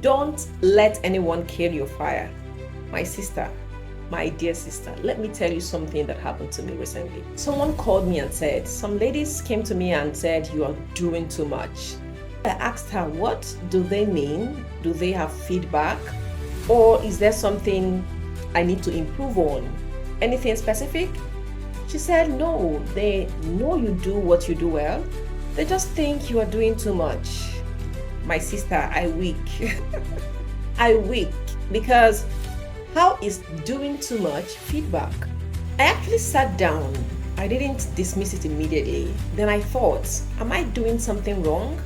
Don't let anyone kill your fire. My sister, my dear sister, let me tell you something that happened to me recently. Someone called me and said, some ladies came to me and said, you are doing too much. I asked her, what do they mean? Do they have feedback? Or is there something I need to improve on? Anything specific? She said, no, they know you do what you do well. They just think you are doing too much. My sister, I weak. I weak because how is doing too much feedback? I actually sat down. I didn't dismiss it immediately. Then I thought, am I doing something wrong?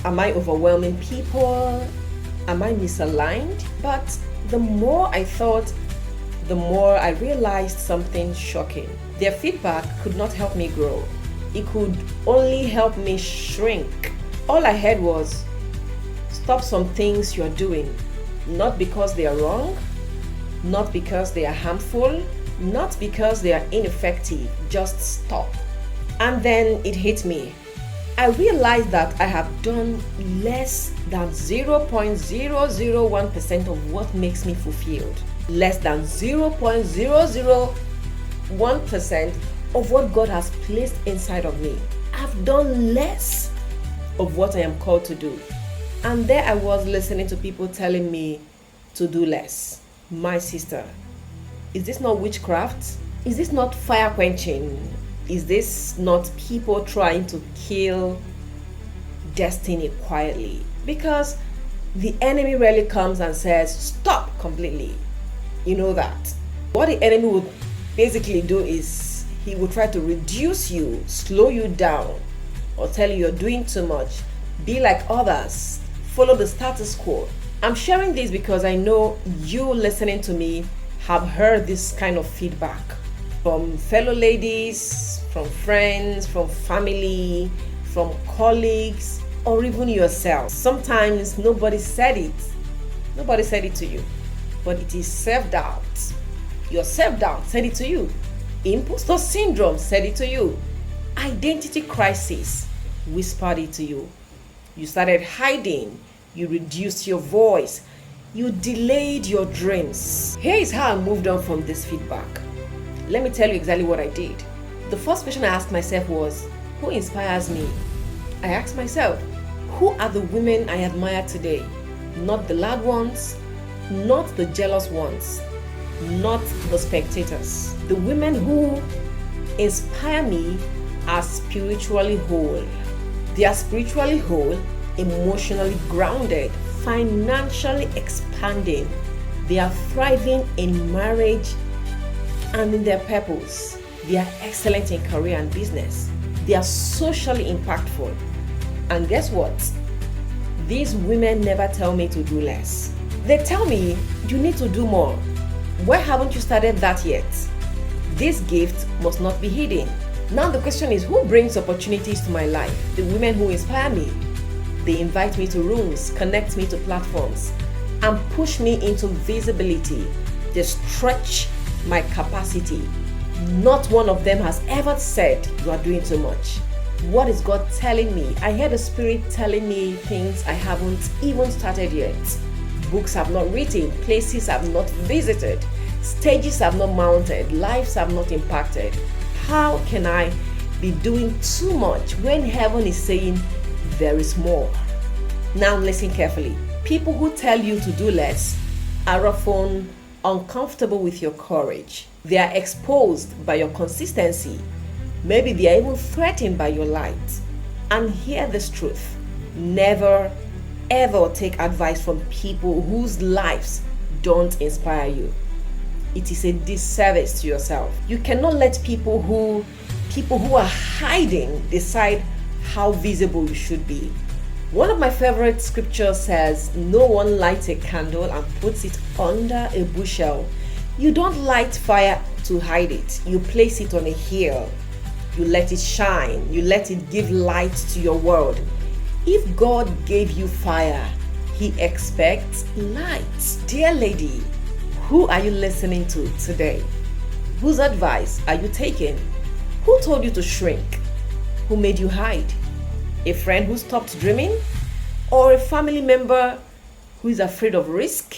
Am I overwhelming people? Am I misaligned? But the more I thought, the more I realized something shocking. Their feedback could not help me grow. It could only help me shrink. All I heard was, stop some things you're doing, not because they are wrong, not because they are harmful, not because they are ineffective, just stop. And then it hit me. I realized that I have done less than 0.001% of what makes me fulfilled. Less than 0.001% of what God has placed inside of me. I've done less of what I am called to do. And there I was listening to people telling me to do less. My sister, is this not witchcraft? Is this not fire quenching? Is this not people trying to kill destiny quietly? Because the enemy rarely comes and says, stop completely. You know that. What the enemy would basically do is he would try to reduce you, slow you down, or tell you you're doing too much. Be like others. Follow the status quo. I'm sharing this because I know you listening to me have heard this kind of feedback from fellow ladies, from friends, from family, from colleagues, or even yourself. Sometimes nobody said it. Nobody said it to you, but it is self-doubt. Your self-doubt said it to you. Imposter syndrome said it to you. Identity crisis whispered it to you. You started hiding. You reduced your voice. You delayed your dreams. Here is how I moved on from this feedback. Let me tell you exactly what I did. The first question I asked myself was, who inspires me? I asked myself, who are the women I admire today? Not the loud ones, not the jealous ones, not the spectators. The women who inspire me are spiritually whole. They are spiritually whole, emotionally grounded, financially expanding. They are thriving in marriage and in their purpose. They are excellent in career and business. They are socially impactful. And guess what? These women never tell me to do less. They tell me, you need to do more. Why haven't you started that yet? This gift must not be hidden. Now the question is, who brings opportunities to my life? The women who inspire me. They invite me to rooms, connect me to platforms, and push me into visibility. They stretch my capacity. Not one of them has ever said, you are doing too much. What is God telling me? I hear the Spirit telling me things I haven't even started yet. Books I've not written, places I've not visited, stages I've not mounted, lives I've not impacted. How can I be doing too much when heaven is saying there is more? Now listen carefully. People who tell you to do less are often uncomfortable with your courage. They are exposed by your consistency. Maybe they are even threatened by your light. And hear this truth. Never, ever take advice from people whose lives don't inspire you. It is a disservice to yourself. You cannot let people who are hiding decide how visible you should be. One of my favorite scriptures says, no one lights a candle and puts it under a bushel. You don't light fire to hide it. You place it on a hill. You let it shine. You let it give light to your world. If God gave you fire, He expects light. Dear lady, who are you listening to today? Whose advice are you taking? Who told you to shrink? Who made you hide? A friend who stopped dreaming? Or a family member who is afraid of risk,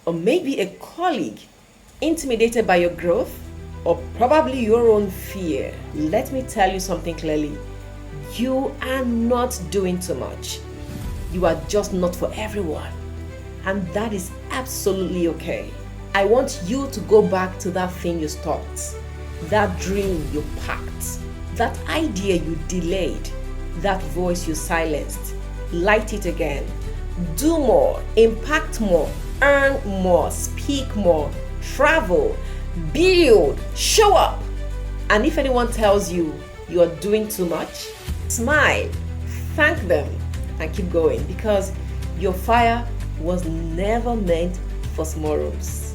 or maybe a colleague intimidated by your growth, or probably your own fear. Let me tell you something clearly. You are not doing too much. You are just not for everyone. And that is absolutely okay. I want you to go back to that thing you stopped, that dream you packed, that idea you delayed, that voice you silenced. Light it again. Do more, impact more, earn more, speak more, travel, build, show up. And if anyone tells you you are doing too much, smile, thank them, and keep going, because your fire was never meant for small rooms.